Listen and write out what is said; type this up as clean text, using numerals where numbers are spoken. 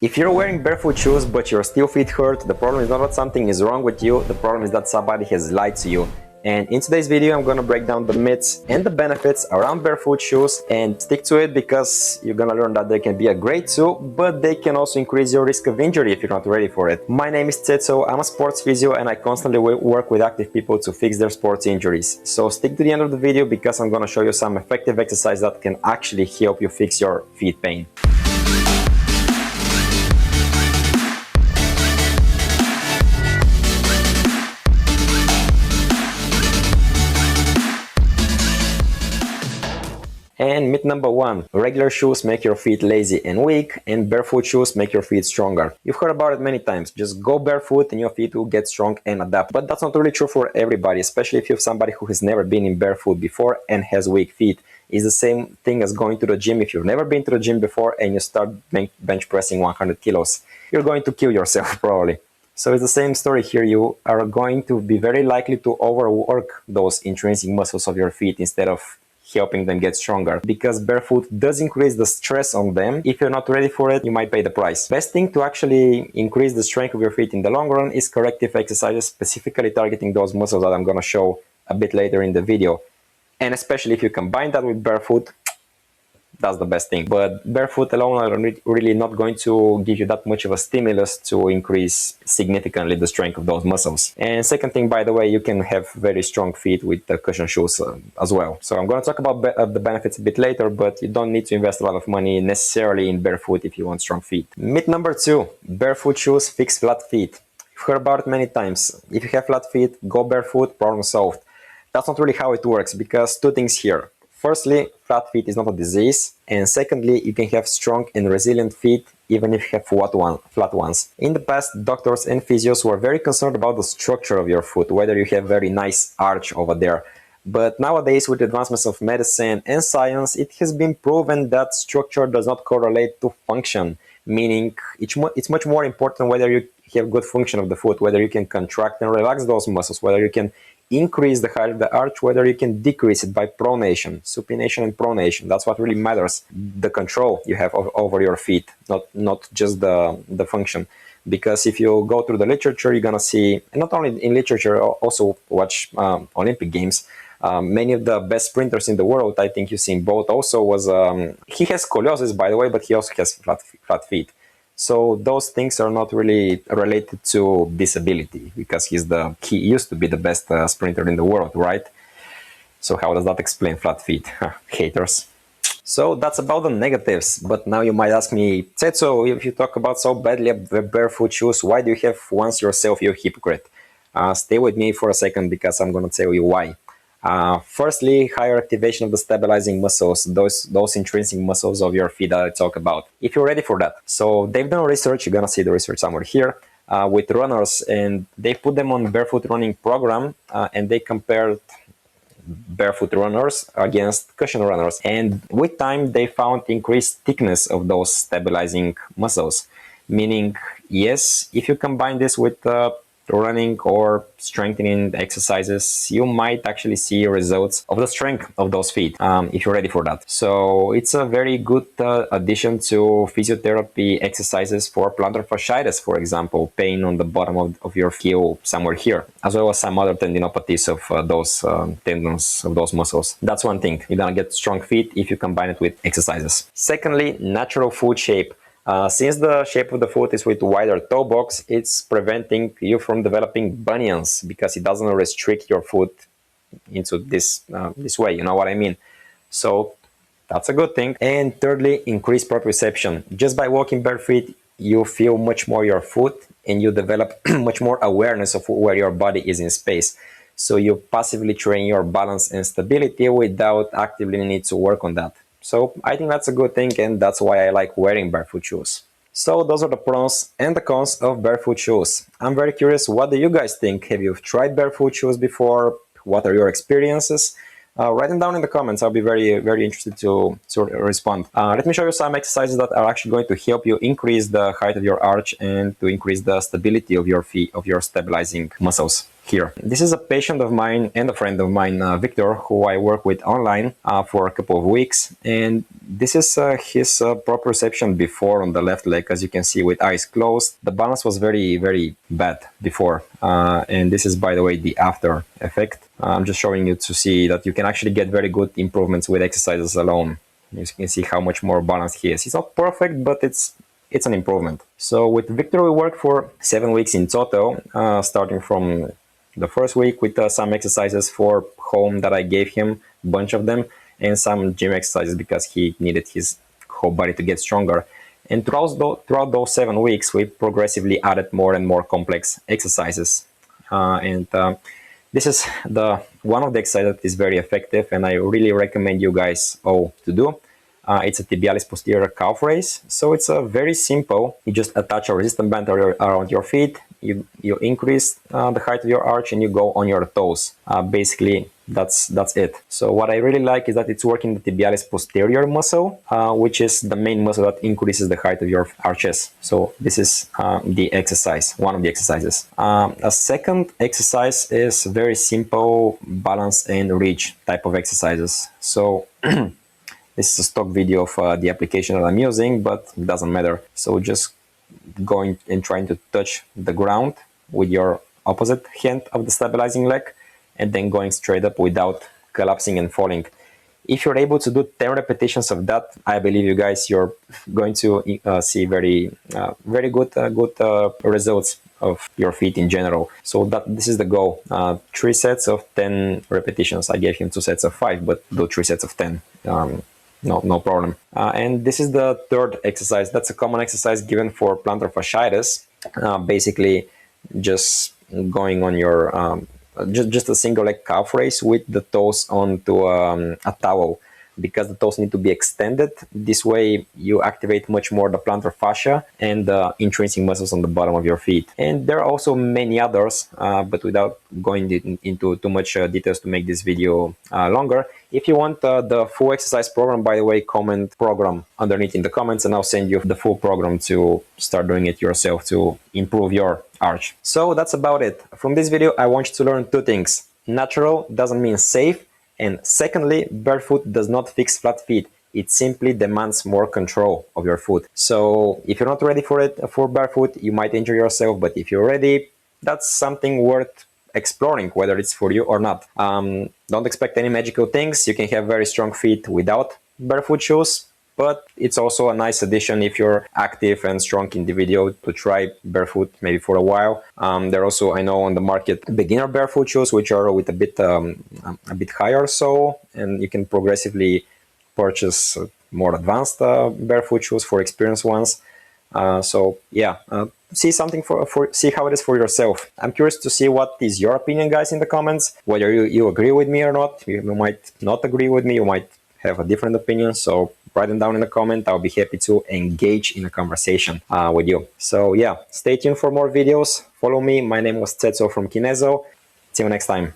If you're wearing barefoot shoes but your still feet hurt, the problem is not that something is wrong with you, the problem is that somebody has lied to you. And in today's video I'm gonna break down the myths and the benefits around barefoot shoes, and stick to it because you're gonna learn that they can be a great tool, but they can also increase your risk of injury if you're not ready for it. My name is Tsetso, I'm a sports physio and I constantly work with active people to fix their sports injuries. So stick to the end of the video because I'm gonna show you some effective exercise that can actually help you fix your feet pain. And myth number one, regular shoes make your feet lazy and weak, and barefoot shoes make your feet stronger. You've heard about it many times. Just go barefoot and your feet will get strong and adapt. But that's not really true for everybody, especially if you're somebody who has never been in barefoot before and has weak feet. It's the same thing as going to the gym. If you've never been to the gym before and you start bench pressing 100 kilos, you're going to kill yourself probably. So it's the same story here. You are going to be very likely to overwork those intrinsic muscles of your feet instead of helping them get stronger, because barefoot does increase the stress on them. If you're not ready for it, you might pay the price. Best thing to actually increase the strength of your feet in the long run is corrective exercises, specifically targeting those muscles that I'm going to show a bit later in the video. And especially if you combine that with barefoot, that's the best thing. But barefoot alone are really not going to give you that much of a stimulus to increase significantly the strength of those muscles. And second thing, by the way, you can have very strong feet with the cushion shoes as well. So I'm going to talk about the benefits a bit later, but you don't need to invest a lot of money necessarily in barefoot if you want strong feet. Myth number two, barefoot shoes fix flat feet. You've heard about it many times. If you have flat feet, go barefoot, problem solved. That's not really how it works, because two things here. Firstly, flat feet is not a disease, and secondly, you can have strong and resilient feet even if you have flat ones. In the past, doctors and physios were very concerned about the structure of your foot, whether you have very nice arch over there. But nowadays, with advancements of medicine and science, it has been proven that structure does not correlate to function, meaning it's much more important whether you have good function of the foot, whether you can contract and relax those muscles, whether you can increase the height of the arch, whether you can decrease it by pronation, supination and pronation. That's what really matters, the control you have over your feet, not just the function. Because if you go through the literature, you're gonna see, and not only in literature, also watch Olympic Games, many of the best sprinters in the world, I think you've seen both also, he has scoliosis, by the way, but he also has flat feet. So those things are not really related to disability, because he used to be the best sprinter in the world, right? So how does that explain flat feet? Haters. So that's about the negatives, but now you might ask me, Tsetso, if you talk about so badly about barefoot shoes, why do you have ones yourself, you hypocrite? Stay with me for a second because I'm going to tell you why. Firstly, higher activation of the stabilizing muscles, those intrinsic muscles of your feet that I talk about, if you're ready for that. So they've done research, you're gonna see the research somewhere here, with runners, and they put them on barefoot running program, and they compared barefoot runners against cushion runners, and with time they found increased thickness of those stabilizing muscles, meaning yes, if you combine this with running or strengthening exercises, you might actually see results of the strength of those feet if you're ready for that. So it's a very good addition to physiotherapy exercises for plantar fasciitis, for example, pain on the bottom of your heel somewhere here, as well as some other tendinopathies of those tendons of those muscles. That's one thing. You're gonna get strong feet if you combine it with exercises. Secondly, natural foot shape. Since the shape of the foot is with wider toe box, it's preventing you from developing bunions, because it doesn't restrict your foot into this way, you know what I mean? So that's a good thing. And thirdly, increased proprioception. Just by walking barefoot, you feel much more your foot and you develop much more awareness of where your body is in space. So you passively train your balance and stability without actively need to work on that. So I think that's a good thing, and that's why I like wearing barefoot shoes. So those are the pros and the cons of barefoot shoes. I'm very curious, what do you guys think? Have you tried barefoot shoes before? What are your experiences? Write them down in the comments. I'll be very, very interested to respond. Let me show you some exercises that are actually going to help you increase the height of your arch and to increase the stability of your feet, of your stabilizing muscles. here. This is a patient of mine and a friend of mine, Victor, who I work with online for a couple of weeks. And this is his proprioception before on the left leg, as you can see, with eyes closed. The balance was very, very bad before. And this is, by the way, the after effect. I'm just showing you to see that you can actually get very good improvements with exercises alone. You can see how much more balanced he is. It's not perfect, but it's an improvement. So with Victor, we worked for 7 weeks in total, starting from the first week with some exercises for home that I gave him, a bunch of them, and some gym exercises because he needed his whole body to get stronger. And throughout those 7 weeks, we progressively added more and more complex exercises. This is one of the exercises that is very effective, and I really recommend you guys all to do. It's a tibialis posterior calf raise. So it's very simple. You just attach a resistance band around your feet. You increase the height of your arch and you go on your toes. Basically, that's it. So what I really like is that it's working the tibialis posterior muscle, which is the main muscle that increases the height of your arches. So this is the exercise, one of the exercises. A second exercise is very simple balance and reach type of exercises. So this is a stock video of the application that I'm using, but it doesn't matter. So just going and trying to touch the ground with your opposite hand of the stabilizing leg, and then going straight up without collapsing and falling. If you're able to do 10 repetitions of that, I believe you guys, you're going to see very good results of your feet in general. So this is the goal. 3 sets of 10 repetitions. I gave him 2 sets of 5, but do 3 sets of 10. No problem. And this is the third exercise. That's a common exercise given for plantar fasciitis. Basically, just going on your just a single leg calf raise with the toes onto a towel, because the toes need to be extended. This way you activate much more the plantar fascia and the intrinsic muscles on the bottom of your feet. And there are also many others, but without going into too much details to make this video longer. If you want the full exercise program, by the way, comment program underneath in the comments and I'll send you the full program to start doing it yourself to improve your arch. So that's about it. From this video, I want you to learn 2 things. Natural doesn't mean safe. And secondly, barefoot does not fix flat feet. It simply demands more control of your foot. So if you're not ready for it, for barefoot, you might injure yourself. But if you're ready, that's something worth exploring, whether it's for you or not. Don't expect any magical things. You can have very strong feet without barefoot shoes. But it's also a nice addition if you're active and strong individual to try barefoot maybe for a while. There are also, I know, on the market beginner barefoot shoes, which are with a bit higher sole, and you can progressively purchase more advanced barefoot shoes for experienced ones. So yeah, see something see how it is for yourself. I'm curious to see what is your opinion, guys, in the comments. Whether you agree with me or not. You might not agree with me. You might have a different opinion. So write them down in the comment. I'll be happy to engage in a conversation with you. So yeah, stay tuned for more videos. Follow me. My name was Tetso from Kinezo. See you next time.